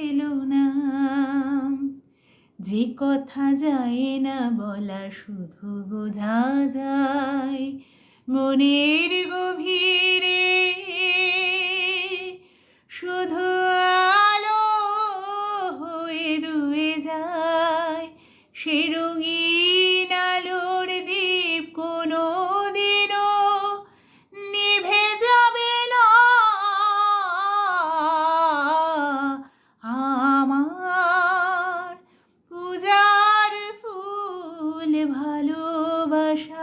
এলো না। যে কথা যায় না বলা শুধু বোঝা যায় মনের গভীরে, শুধু আলো হয়ে রয়ে যায় সে রঙিন আলোর দ্বীপ, কোনো দিনও নিভে যাবে না। আমার পূজার ফুল ভালোবাসা।